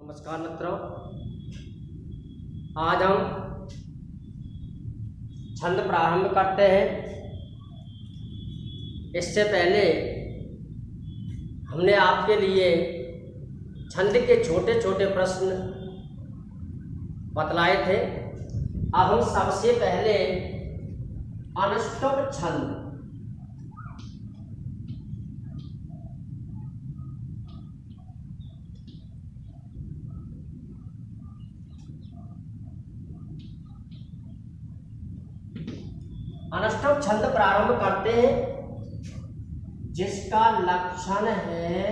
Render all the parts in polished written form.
नमस्कार मित्रों, आज हम छंद प्रारंभ करते हैं। इससे पहले हमने आपके लिए छंद के छोटे छोटे प्रश्न बतलाए थे। अब हम सबसे पहले अनुष्टुप छंद अनुष्टुप छंद प्रारंभ करते हैं, जिसका लक्षण है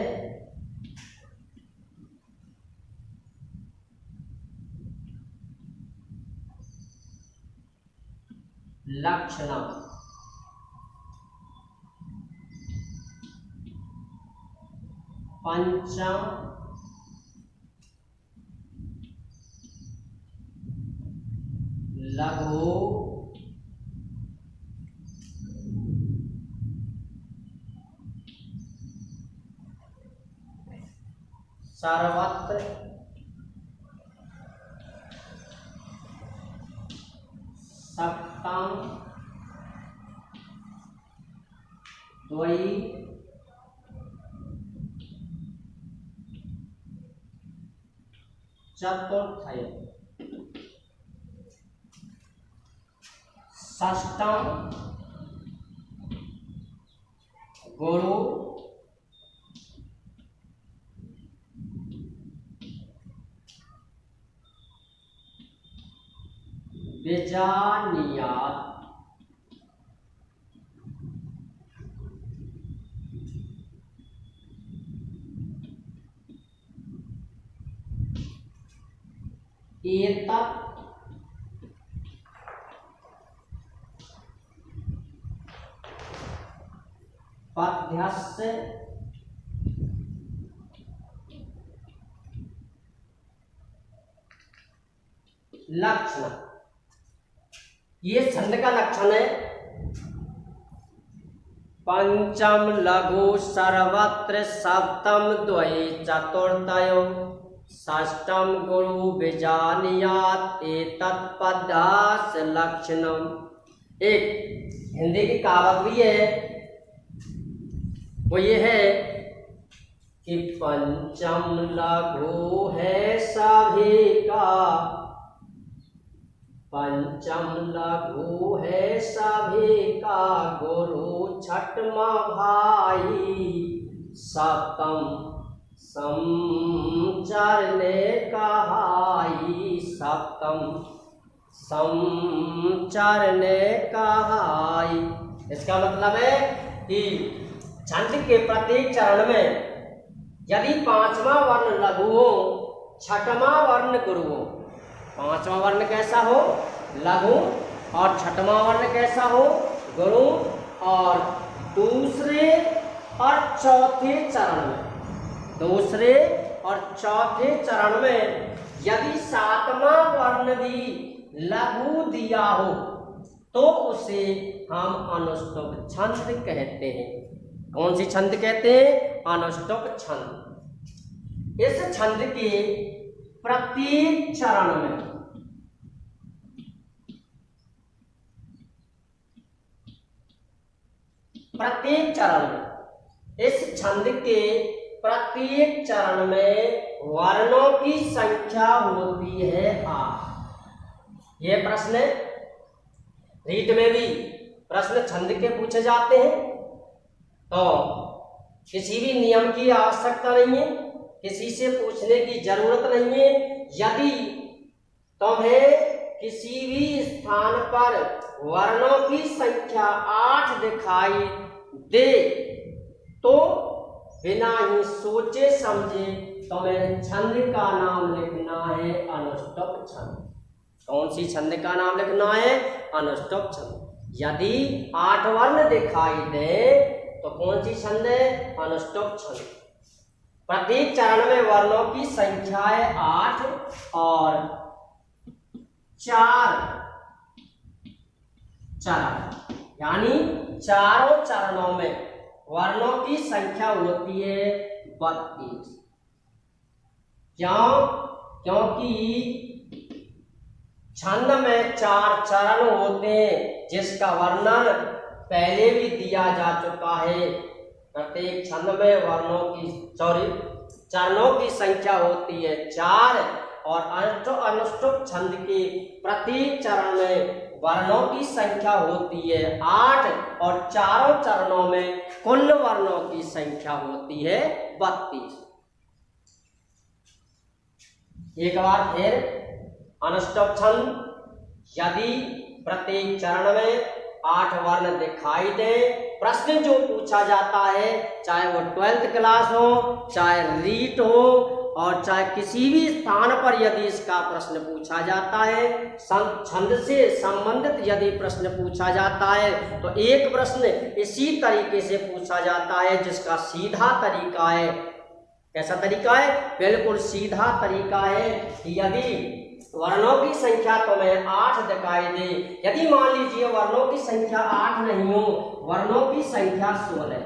लक्षणम। पंचम लघु सर्वत्र सप्तम द्वयी चतुर्थय षष्ठम गुरु बीजानियात एतत् पद्यस्य लक्षण। ये छंद का लक्षण है। पंचम लघु सर्वत्र सप्तम द्वयी चतुर्थयो षष्ठम गुरु बीजानियात एतत् पद्यस्य लक्षणम। एक हिंदी की कहावत भी है, वो ये है कि पंचम लघु है सभी का, पंचम लघु है सभी का, गुरु छठमा भाई, सप्तम समचरने कहाई, सप्तम समचरने कहाई। इसका मतलब है कि छंद के प्रत्येक चरण में यदि पांचवा वर्ण लघु हो, छठवां वर्ण गुरु हो। पांचवा वर्ण कैसा हो? लघु, और छठवां वर्ण कैसा हो? गुरु। और दूसरे और चौथे चरण में, दूसरे और चौथे चरण में यदि सातवां वर्ण भी लघु दिया हो तो उसे हम अनुष्टुप छंद कहते हैं। कौन सी छंद कहते हैं? अनुष्टुप छंद। इस छंद के प्रत्येक चरण में इस छंद के प्रत्येक चरण में वर्णों की संख्या होती है 8। यह प्रश्न रीट में भी प्रश्न छंद के पूछे जाते हैं, तो किसी भी नियम की आवश्यकता नहीं है, किसी से पूछने की जरूरत नहीं है। यदि तुम्हें किसी भी स्थान पर वर्णों की संख्या 8 दिखाई दे तो बिना ही सोचे समझे तुम्हें छंद का नाम लिखना है अनुष्टुप छंद। कौन सी छंद का नाम लिखना है? अनुष्टुप छंद। यदि 8 वर्ण दिखाई दे तो कौन सी छंद है? अनुष्टुप छंद। प्रत्येक चरण में वर्णों की संख्या है 8 और 4 चरण, यानी चारों चरणों में वर्णों की संख्या होती है 32। क्यों? क्योंकि छंद में 4 चरण होते हैं, जिसका वर्णन पहले भी दिया जा चुका है। प्रत्येक छंद में चरणों की संख्या होती है 4 और अनुष्टुप छंद के प्रत्येक चरण में वर्णों की संख्या होती है 8 और चारों चरणों में कुल वर्णों की संख्या होती है 32। एक बार फिर, अनुष्टुप छंद यदि प्रत्येक चरण में 8 वर्ण दिखाई दे, प्रश्न जो पूछा जाता है, चाहे वो 12th क्लास हो, चाहे रीट हो, और चाहे किसी भी स्थान पर यदि इसका प्रश्न पूछा जाता है, छंद से संबंधित यदि प्रश्न पूछा जाता है, तो एक प्रश्न इसी तरीके से पूछा जाता है जिसका सीधा तरीका है। कैसा तरीका है? बिल्कुल सीधा तरीका है कि यदि वर्णों की संख्या तुम्हें 8 दिखाई दे, यदि मान लीजिए वर्णों की संख्या 8 नहीं हो, वर्णों की संख्या 16,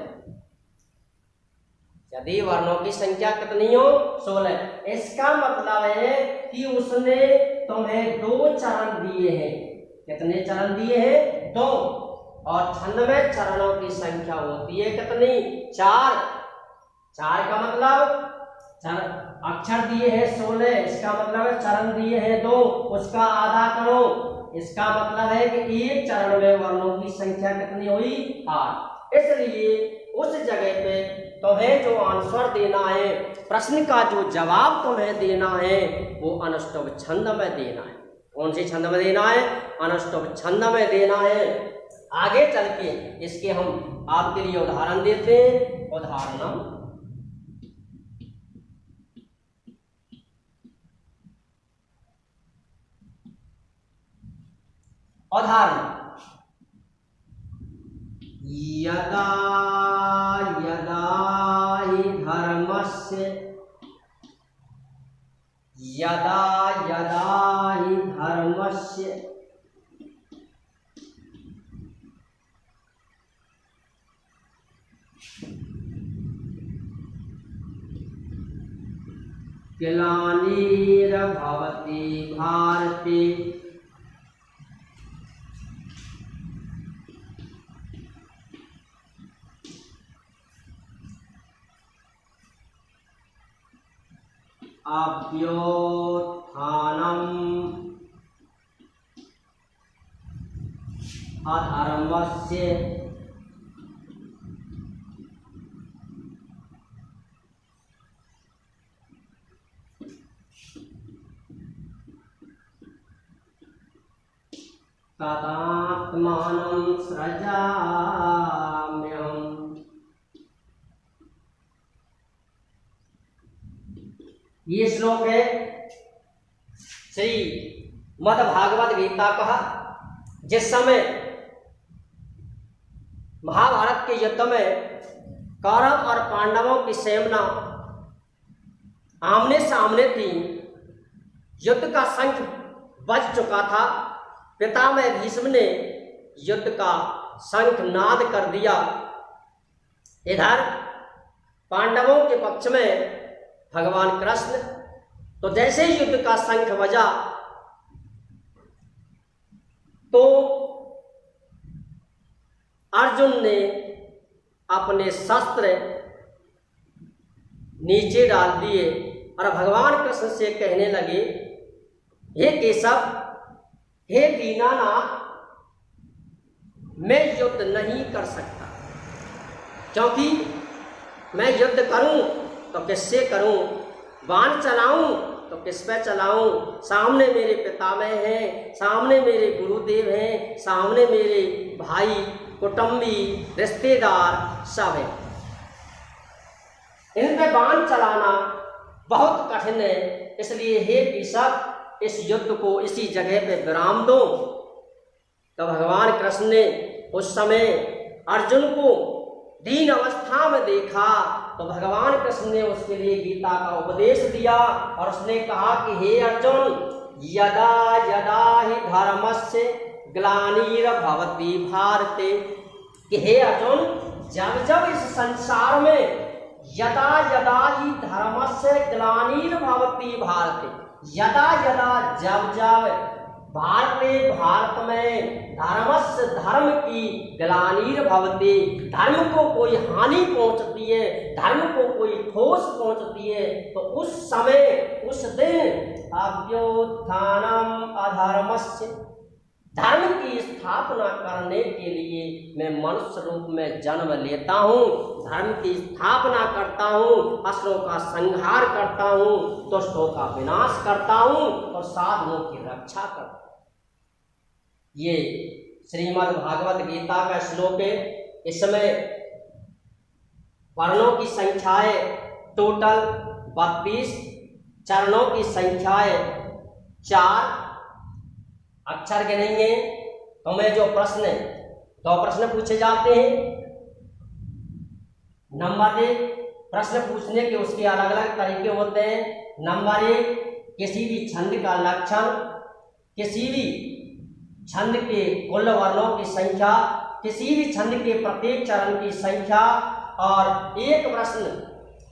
यदि वर्णों की संख्या कितनी हो? 16, इसका मतलब है कि उसने तुम्हें 2 चरण दिए हैं। कितने चरण दिए हैं? 2। और छंद में चरणों की संख्या होती है कितनी? 4। 4 का मतलब अक्षर दिए हैं 16, इसका मतलब है चरण दिए हैं 2, उसका आधा करो। इसका मतलब है कि एक चरण में वर्णों की संख्या कितनी हुई? 8। इसलिए उस जगह पे तुम्हें जो आंसर देना है, प्रश्न का जो जवाब तुम्हें देना है, वो अनुष्टुप छंद में देना है। कौन सी छंद में देना है? अनुष्टुप छंद में देना है। आगे चल के इसके हम आपके लिए उदाहरण देते हैं। उदाहरण यदा यदा हि धर्मस्य ग्लानिर्भवति भारते अभ्युत्थानम् अधर्मस्य तदात्मानं सृजाम्यहम्। ये श्लोक है श्री मद्भागवत गीता का, जिस समय महाभारत के युद्ध में कौरव और पांडवों की सेना आमने सामने थी। युद्ध का शंख बज चुका था। पितामह भीष्म ने युद्ध का शंख नाद कर दिया। इधर पांडवों के पक्ष में भगवान कृष्ण, तो जैसे युद्ध का शंख बजा तो अर्जुन ने अपने शस्त्र नीचे डाल दिए और भगवान कृष्ण से कहने लगे, हे केशव, हे दीनानाथ, मैं युद्ध नहीं कर सकता, क्योंकि मैं युद्ध करूं तो किससे करूं, बाण चलाऊं तो किस पे चलाऊं। सामने मेरे पितामह हैं, सामने मेरे गुरुदेव हैं, सामने मेरे भाई, कुटुंबी, रिश्तेदार सब हैं। इन पे बाण चलाना बहुत कठिन है। इसलिए हे केशव, इस युद्ध को इसी जगह पे विराम दो। तो भगवान कृष्ण ने उस समय अर्जुन को दीन अवस्था में देखा, तो भगवान कृष्ण ने उसके लिए गीता का उपदेश दिया और उसने कहा कि हे अर्जुन, यदा यदा हि धर्मस्य ग्लानिर्भवति भारते, कि हे अर्जुन, जब जब इस संसार में यदा यदा ही धर्मस्य ग्लानिर्भवति भारते, यदा यदा जब जब भारत में धर्मस्य धर्म की ग्लानिर्भवति, धर्म को कोई हानि पहुंचती है, धर्म को कोई ठोस पहुंचती है, तो उस समय उस दिन अभ्युत्थानम अधर्मस्य, धर्म की स्थापना करने के लिए मैं मनुष्य रूप में जन्म लेता हूँ, धर्म की स्थापना करता हूँ, असुरों का संहार करता हूँ, दुष्टों का विनाश करता हूँ और साधुओं की रक्षा करता हूँ। ये श्रीमद् भागवत गीता का श्लोक है। इसमें वर्णों की संख्या है टोटल 32, चरणों की संख्या है 4, अक्षर गिनेंगे तो मैं जो प्रश्न 2 प्रश्न पूछे जाते हैं। नंबर 1 प्रश्न पूछने के उसके अलग अलग तरीके होते हैं। नंबर 1 किसी भी छंद का लक्षण, किसी भी छंद के कुल वर्णों की संख्या, किसी भी छंद के प्रत्येक चरण की संख्या, और एक प्रश्न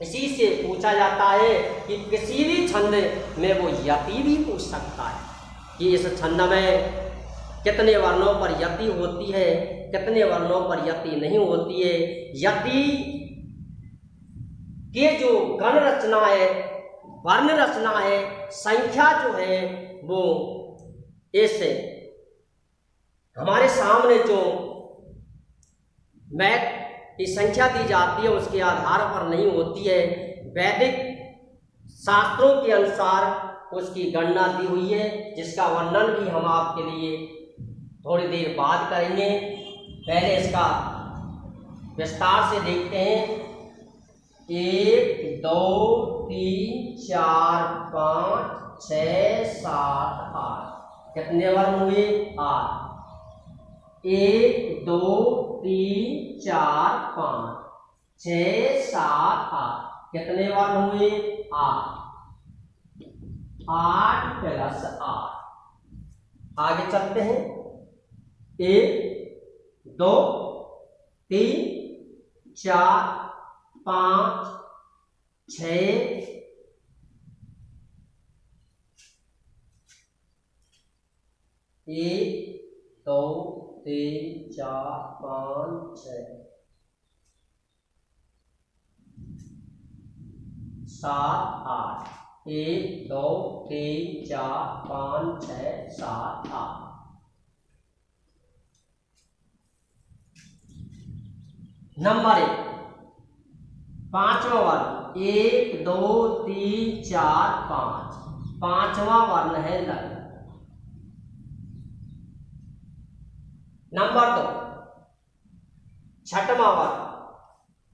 इसी से पूछा जाता है कि किसी भी छंद में वो यति भी पूछ सकता है कि इस छंद में कितने वर्णों पर यति होती है, कितने वर्णों पर यति नहीं होती है। यति के जो गण रचना है, वर्ण रचना है, संख्या जो है वो इस हमारे सामने जो मैथ की संख्या दी जाती है उसके आधार पर नहीं होती है। वैदिक शास्त्रों के अनुसार उसकी गणना दी हुई है, जिसका वर्णन भी हम आपके लिए थोड़ी देर बाद करेंगे। पहले इसका विस्तार से देखते हैं। 1 2 3 4 5 6 7 8 कितने वर्ण हुए? 8। 1 2 3 4 5 6 7 8 कितने वर्ण हुए? 8। 8 प्लस 8। आगे चलते हैं। 1 2 3 4 5 6 1 2 3 4 5 6 7 8। 1 2 3 4 5 6 7 8। नंबर 1 पांचवा वर्ण 1 2 3 4 5 पांचवा वर्ण है लघु। नंबर 2 छठवां वर्ण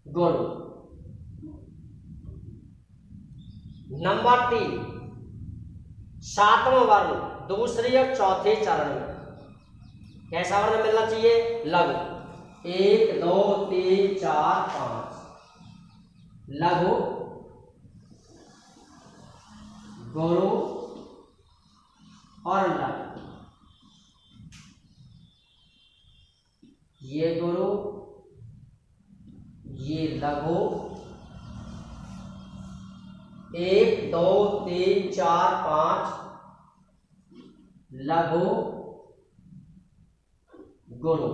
गुरु। नंबर 3 सातवां वर्ण दूसरे और चौथे चरण में कैसा वर्ण मिलना चाहिए? लघु। 1 2 3 4 5 लघु गुरु और लघु। ये गुरु, ये लघु। 1 2 3 4 5 लघु गुरु।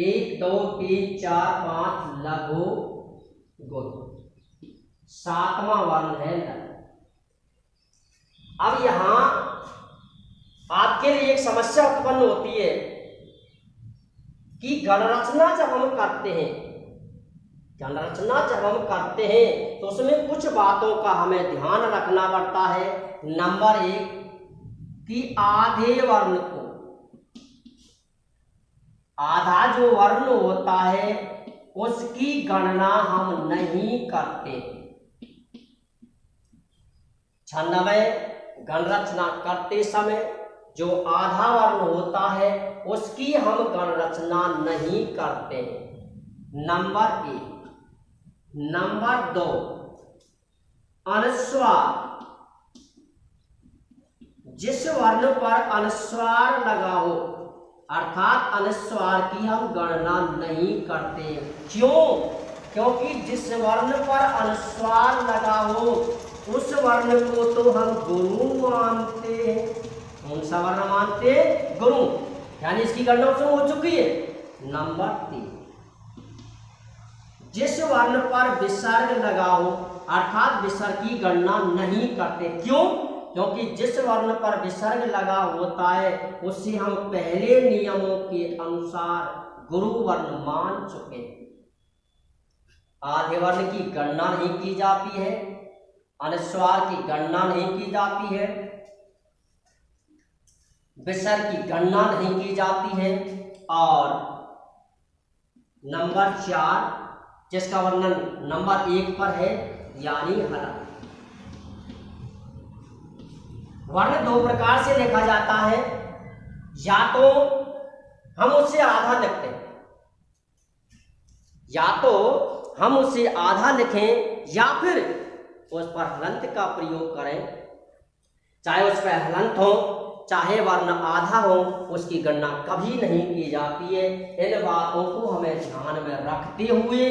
1 2 3 4 5 लघु गुरु। सातवां वर्ण है लघु। अब यहां आपके लिए एक समस्या उत्पन्न होती है कि गणरचना जब हम करते हैं, गणरचना जब हम करते हैं तो उसमें कुछ बातों का हमें ध्यान रखना पड़ता है। नंबर 1 कि आधे वर्ण को, आधा जो वर्ण होता है उसकी गणना हम नहीं करते। छंद में गणरचना करते समय जो आधा वर्ण होता है उसकी हम गणरचना नहीं करते। नंबर 1। नंबर 2 अनुस्वार, जिस वर्ण पर अनुस्वार लगा हो अर्थात अनुस्वार की हम गणना नहीं करते। क्यों? क्योंकि जिस वर्ण पर अनुस्वार लगा हो उस वर्ण को तो हम गुरु मानते हैं। कौन सा वर्ण मानते हैं? गुरु। यानी इसकी गणना उसमें हो चुकी है। नंबर 3, जिस वर्ण पर विसर्ग लगा हो अर्थात विसर्ग की गणना नहीं करते। क्यों? क्योंकि जिस वर्ण पर विसर्ग लगा होता है उसे हम पहले नियमों के अनुसार गुरु वर्ण मान चुके हैं। आधे वर्ण की गणना नहीं की जाती है, अनुस्वार की गणना नहीं की जाती है, विसर्ग की गणना नहीं की जाती है। और नंबर 4 जिसका वर्णन नंबर 1 पर है यानी हलन। वर्ण 2 प्रकार से लिखा जाता है, या तो हम उससे आधा लिखते हैं, या तो हम उसे आधा लिखें या फिर उस पर हलंत का प्रयोग करें। चाहे उस पर हलंत हो चाहे वर्ण आधा हो उसकी गणना कभी नहीं की जाती है। इन बातों को हमें ध्यान में रखते हुए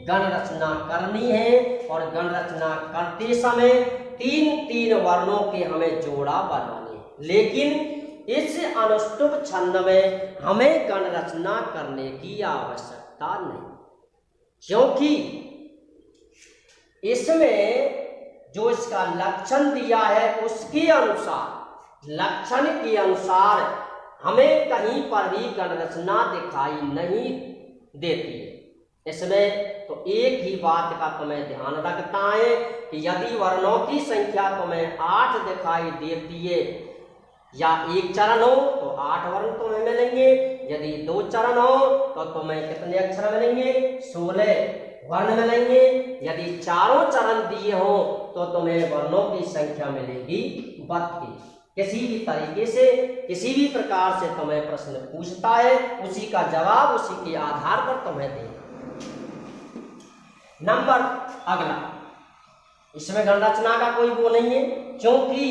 गण रचना करनी है और गण रचना करते समय 3-3 वर्णों के हमें जोड़ा बनाने हैं। लेकिन इस अनुष्टुप छंद में हमें गण रचना करने की आवश्यकता नहीं, क्योंकि इसमें जो इसका लक्षण दिया है उसके अनुसार, लक्षण के अनुसार हमें कहीं पर भी गण रचना दिखाई नहीं देती है। इसमें तो एक ही बात का तुम्हें ध्यान रखना है कि यदि वर्णों की संख्या तुम्हें 8 दिखाई देती है या 1 चरण हो तो 8 वर्ण तुम्हें मिलेंगे, यदि 2 चरण हो तो तुम्हें कितने अक्षर मिलेंगे? 16 वर्ण मिलेंगे। यदि चारों चरण दिए हो तो तुम्हें वर्णों की संख्या मिलेगी 32। किसी भी तरीके से किसी भी प्रकार से तुम्हें प्रश्न पूछता है उसी का जवाब उसी के आधार पर तुम्हें देना। नंबर अगला, इसमें गण रचना का कोई वो नहीं है, क्योंकि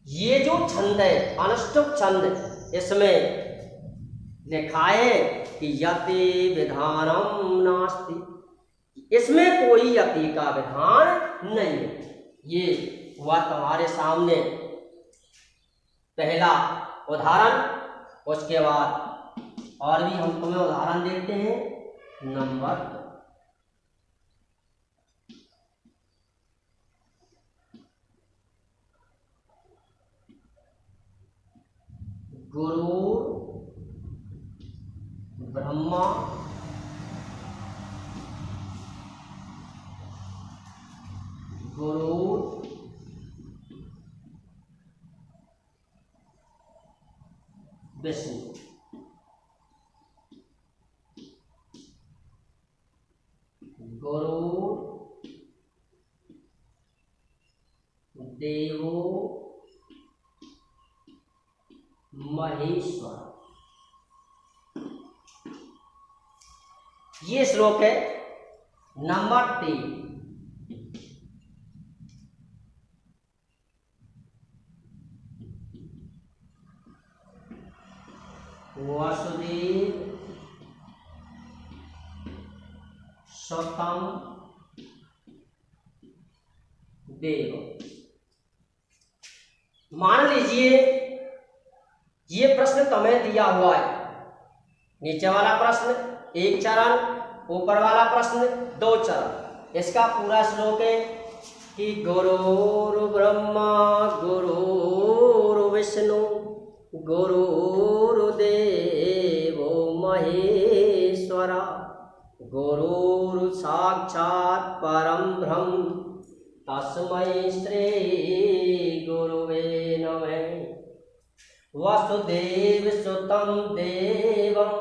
ये जो छंद है अनुष्टुप छंद, इसमें लिखा है कि यति विधानम नास्ति, इसमें कोई यति का विधान नहीं है। ये हुआ तुम्हारे सामने पहला उदाहरण। उसके बाद और भी हम तुम्हें उदाहरण देते हैं। नंबर 2, गुरु ब्रह्मा गुरु विष्णु। गुरु देवो महेश्वर। ये श्लोक है। नंबर 3, वासुदेव स्वतम देव। मान लीजिए ये प्रश्न तुम्हें दिया हुआ है, नीचे वाला प्रश्न 1 चरण, ऊपर वाला प्रश्न 2 चरण। इसका पूरा श्लोक है कि गुरुर् ब्रह्मा गुरुर् विष्णु गुरुर्देवो महेश्वरा गुरुर् साक्षात् परं ब्रह्म तस्मै श्री गुरुवे नमः। वसुदेव सुतं देवं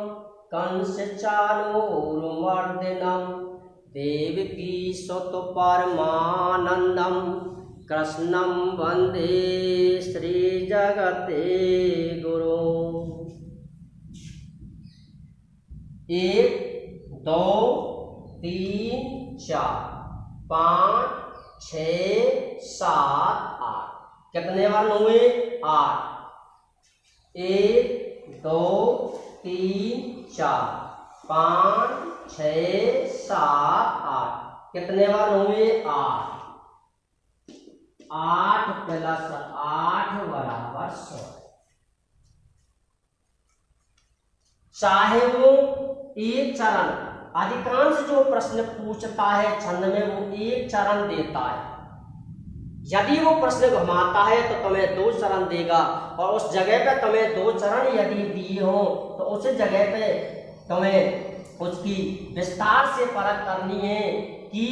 कंस चाणूरमर्दनं देवकी सुत परमानंदं कृष्णं वंदे श्री जगते गुरु। 1 2 3 4 5 6 7 8। कितने वर्ण हुए? 8। 1 2 3 4 5 6 7 8 कितने वर्ण हुए? 8। 8 प्लस 8 बराबर 100। चाहे वो एक चरण, अधिकांश जो प्रश्न पूछता है छंद में वो एक चरण देता है। यदि वो प्रश्न घुमाता है तो तुम्हें 2 चरण देगा, और उस जगह पे तुम्हें 2 चरण यदि दिए हो तो उस जगह पे तुम्हें उसकी विस्तार से परख करनी है कि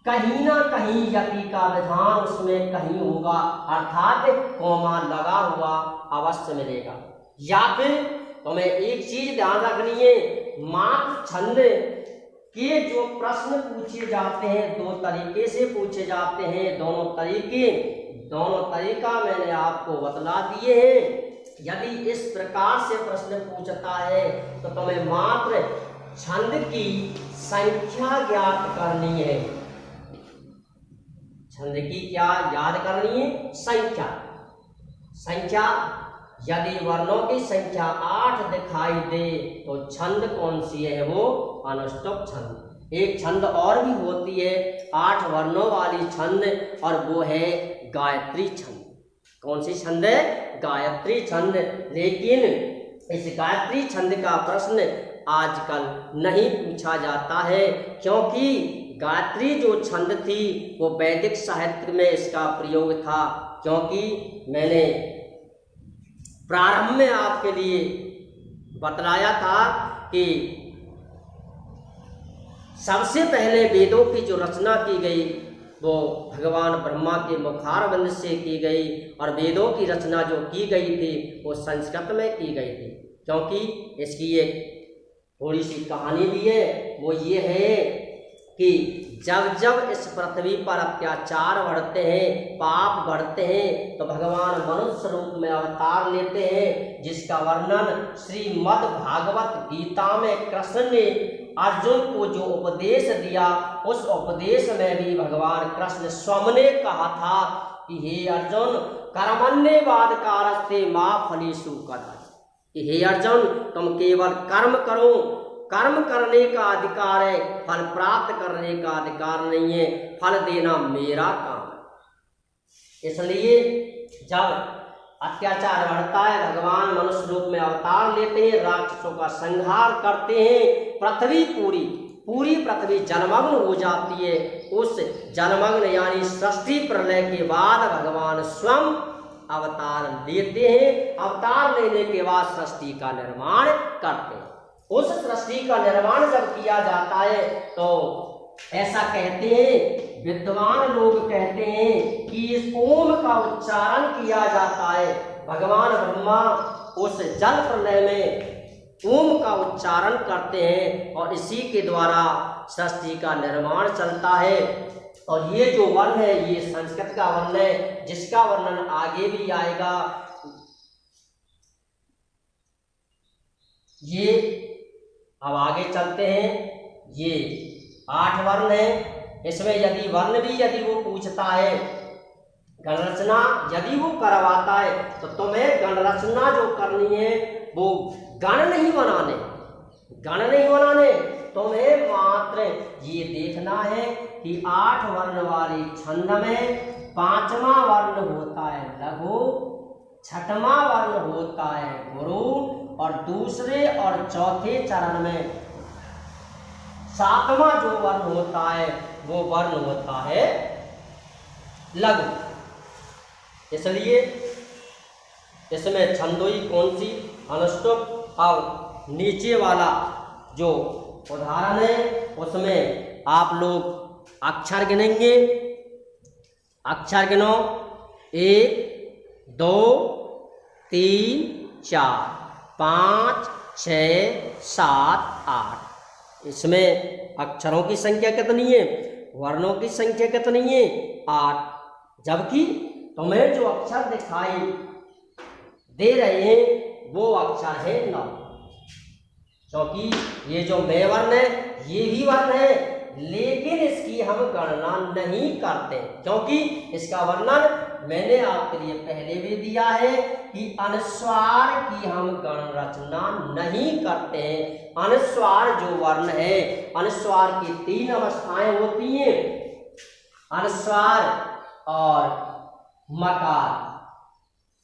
कहीं ना कहीं यति का विधान उसमें कहीं होगा, अर्थात कोमा लगा हुआ अवश्य मिलेगा। या फिर तुम्हें एक चीज ध्यान रखनी है, मात्र छंद के जो प्रश्न पूछे जाते हैं 2 तरीके से पूछे जाते हैं। दोनों तरीका मैंने आपको बतला दिए हैं। यदि इस प्रकार से प्रश्न पूछता है तो तुम्हें मात्र छंद की संख्या ज्ञात करनी है। छंद की क्या याद करनी है? संख्या। यदि वर्णों की संख्या 8 दिखाई दे तो छंद कौन सी है? वो अनुष्टुप छंद। एक छंद और भी होती है 8 वर्णों वाली छंद, और वो है गायत्री छंद। कौन सी छंद है? गायत्री छंद। लेकिन इस गायत्री छंद का प्रश्न आजकल नहीं पूछा जाता है, क्योंकि गायत्री जो छंद थी वो वैदिक साहित्य में इसका प्रयोग था। क्योंकि मैंने प्रारंभ में आपके लिए बतलाया था कि सबसे पहले वेदों की जो रचना की गई वो भगवान ब्रह्मा के मुखारबिंद से की गई, और वेदों की रचना जो की गई थी वो संस्कृत में की गई थी। क्योंकि इसकी एक थोड़ी सी कहानी भी है, वो ये है कि जब जब इस पृथ्वी पर अत्याचार बढ़ते हैं, पाप बढ़ते हैं, तो भगवान मनुष्य रूप में अवतार लेते हैं, जिसका वर्णन श्रीमद् भागवत गीता में कृष्ण ने अर्जुन को जो उपदेश दिया, उस उपदेश में भी भगवान कृष्ण स्वयं ने कहा था कि हे अर्जुन, कर्मण्येवाधिकारस्ते मा फलेषु कदाचित्। कि हे अर्जुन, तुम केवल कर्म करो, कर्म करने का अधिकार है, फल प्राप्त करने का अधिकार नहीं है, फल देना मेरा काम है। इसलिए जब अत्याचार बढ़ता है, भगवान मनुष्य रूप में अवतार लेते हैं, राक्षसों का संहार करते हैं, पृथ्वी पूरी पृथ्वी जलमग्न हो जाती है। उस जलमग्न यानी सृष्टि प्रलय के बाद भगवान स्वयं अवतार लेते हैं। अवतार लेने के बाद सृष्टि का निर्माण करते हैं। उस सृष्टि का निर्माण जब किया जाता है तो ऐसा कहते हैं, विद्वान लोग कहते हैं कि इस ओम का उच्चारण किया जाता है। भगवान ब्रह्मा उस जल प्रलय में ओम का उच्चारण करते हैं, और इसी के द्वारा सृष्टि का निर्माण चलता है। और ये जो वर्ण है ये संस्कृत का वर्ण है, जिसका वर्णन आगे भी आएगा। ये अब आगे चलते हैं। ये 8 वर्ण है। इसमें यदि वर्ण भी यदि वो पूछता है, गणरचना यदि वो करवाता है, तो तुम्हें गणरचना जो करनी है वो गण नहीं बनाने, तुम्हें मात्र ये देखना है कि 8 वर्ण वाली छंद में 5वां वर्ण होता है लघु, 6वां वर्ण होता है गुरु, और दूसरे और चौथे चरण में 7वां जो वर्ण होता है वो वर्ण होता है लघु। इसलिए इसमें छंदोई कौन सी? अनुष्टुप। और नीचे वाला जो उदाहरण है उसमें आप लोग अक्षर गिनेंगे। अक्षर गिनो, 1 2 3 4 5 6 7 8। इसमें अक्षरों की संख्या कितनी है? वर्णों की संख्या कितनी है? 8। जबकि तुम्हें जो अक्षर दिखाई दे रहे हैं वो अक्षर है 9, क्योंकि ये जो मैं वर्ण है ये भी वर्ण है, लेकिन इसकी हम गणना नहीं करते, क्योंकि इसका वर्णन मैंने आपके लिए पहले भी दिया है कि अनुस्वार की हम गण रचना नहीं करते हैं। अनुस्वार जो वर्ण है, अनुस्वार की 3 अवस्थाएं होती हैं, अनुस्वार और मकार।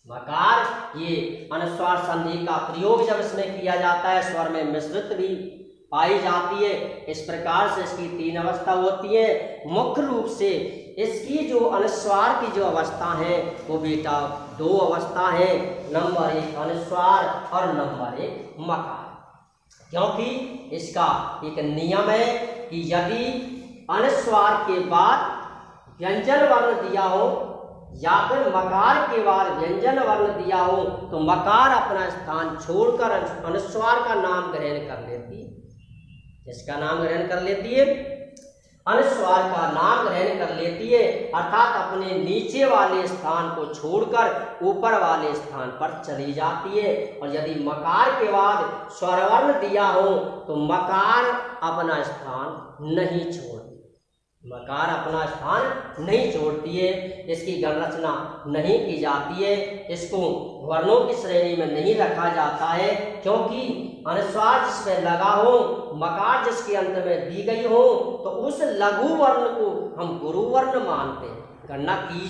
मकार ये अनुस्वार संधि का प्रयोग जब इसमें किया जाता है, स्वर में मिश्रित भी पाई जाती है। इस प्रकार से इसकी 3 अवस्था होती है। मुख्य रूप से इसकी जो अनुस्वार की जो अवस्था है वो बेटा 2 अवस्था है, नंबर 1 अनुस्वार और नंबर 1 मकार। क्योंकि इसका एक नियम है कि यदि अनुस्वार के बाद व्यंजन वर्ण दिया हो या फिर मकार के बाद व्यंजन वर्ण दिया हो तो मकार अपना स्थान छोड़कर अनुस्वार का नाम ग्रहण कर लेती है। जिसका नाम ग्रहण कर लेती है, अनुस्वार का नाम ग्रहण कर लेती है, अर्थात अपने नीचे वाले स्थान को छोड़कर ऊपर वाले स्थान पर चली जाती है। और यदि मकार के बाद स्वरवर्ण दिया हो तो मकार अपना स्थान नहीं छोड़ती, मकार अपना स्थान नहीं छोड़ती है, इसकी गण रचना नहीं की जाती है, इसको वर्णों की श्रेणी में नहीं रखा जाता है। क्योंकि अनुस्वार जिसमें लगा हो, मकार जिसके अंत में दी गई हो, तो उस लघु वर्ण को हम गुरु वर्ण मानते हैं। गणना की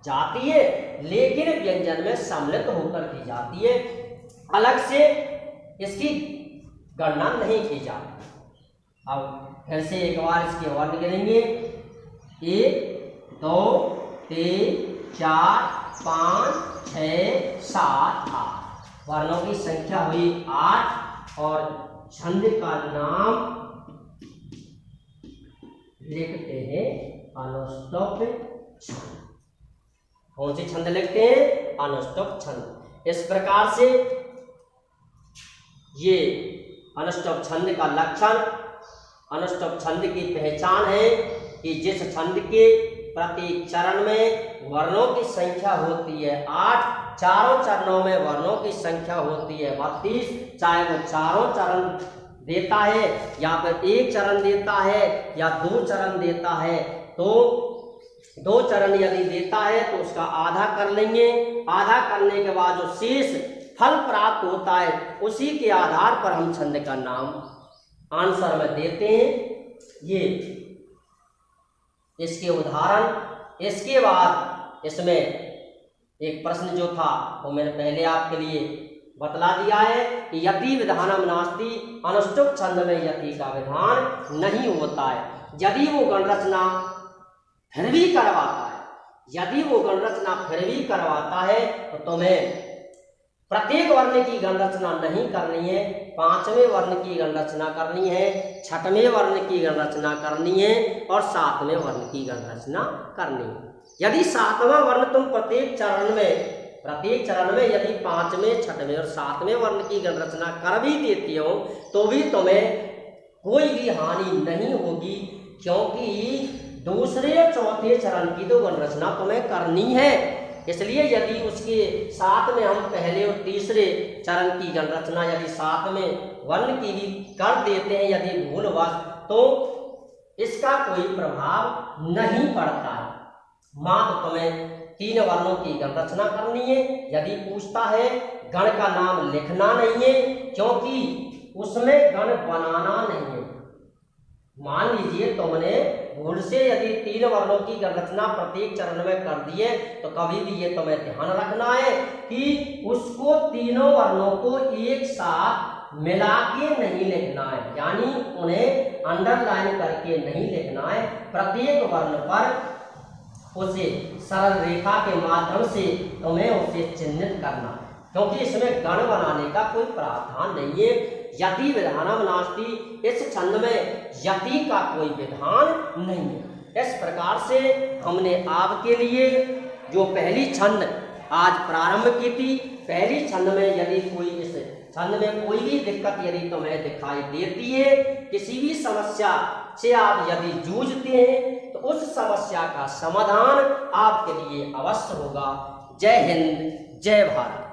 जाती है लेकिन व्यंजन में सम्मिलित होकर की जाती है, अलग से इसकी गणना नहीं की जाती। अब फिर से एक बार इसके वर्ण गिनेंगे, 1 2 3 4 5 6 7 8। वर्णों की संख्या हुई 8 और छंद का नाम लिखते हैं अनुष्टुप छंद। कौन सी छंद लिखते हैं? अनुष्टुप छंद। इस प्रकार से ये अनुष्टुप छंद का लक्षण, अनुष्टुप छंद की पहचान है कि जिस छंद के प्रत्येक चरण में वर्णों की संख्या होती है 8, चारों चरणों में वर्णों की संख्या होती है 32, चाहे वो चारों चरण देता है या फिर एक चरण देता है या 2 चरण देता है, तो 2 चरण यदि देता है तो उसका आधा कर लेंगे। आधा करने के बाद जो शेष फल प्राप्त होता है उसी के आधार पर हम छंद का नाम आंसर में देते हैं। ये इसके उदाहरण। इसके बाद इसमें एक प्रश्न जो था वो मैंने पहले आपके लिए बतला दिया है कि यति विधानम नास्ति, अनुष्टुप छंद में यति का विधान नहीं होता है। यदि वो गण रचना फिर भी करवाता है, यदि वो गण रचना फिर भी करवाता है तो तुम्हें प्रत्येक वर्ण की गण रचना नहीं करनी है, 5वें वर्ण की गण रचना करनी है, 6वें वर्ण की गण रचना करनी है और 7वें वर्ण की गण रचना करनी है। यदि 7वां वर्ण तुम प्रत्येक चरण में यदि 5वें, 6वें और 7वें वर्ण की गण रचना कर भी देती हो तो भी तुम्हें कोई भी हानि नहीं होगी, क्योंकि दूसरे और चौथे चरण की तो गण रचना तुम्हें करनी है। इसलिए यदि उसके साथ में हम पहले और तीसरे चरण की गण रचना यदि 7वें वर्ण की भी कर देते हैं यदि भूलवश, तो इसका कोई प्रभाव नहीं पड़ता है। मात्र तुम्हें 3 वर्णों की गण रचना करनी है। यदि पूछता है गण का नाम लिखना नहीं है, क्योंकि उसमें गण बनाना नहीं है। मान लीजिए तुमने भूल से यदि 3 वर्णों की गण रचना प्रत्येक चरण में कर दिए तो कभी भी ये तुम्हें ध्यान रखना है कि उसको तीनों वर्णों को एक साथ मिला के नहीं लिखना है, यानी उन्हें अंडरलाइन करके नहीं लिखना है। प्रत्येक वर्ण पर उसे सरल रेखा के माध्यम से तुम्हें उसे चिन्हित करना है, क्योंकि इसमें गण बनाने का कोई प्रावधान नहीं है। यति विधानम नास्ति, इस छंद में यति का कोई विधान नहीं है। इस प्रकार से हमने आपके लिए जो पहली छंद आज प्रारंभ की थी, पहली छंद में यदि कोई इस छंद में कोई भी दिक्कत यदि तुम्हें दिखाई देती है, किसी भी समस्या से आप यदि जूझते हैं तो उस समस्या का समाधान आपके लिए अवश्य होगा। जय हिंद, जय भारत।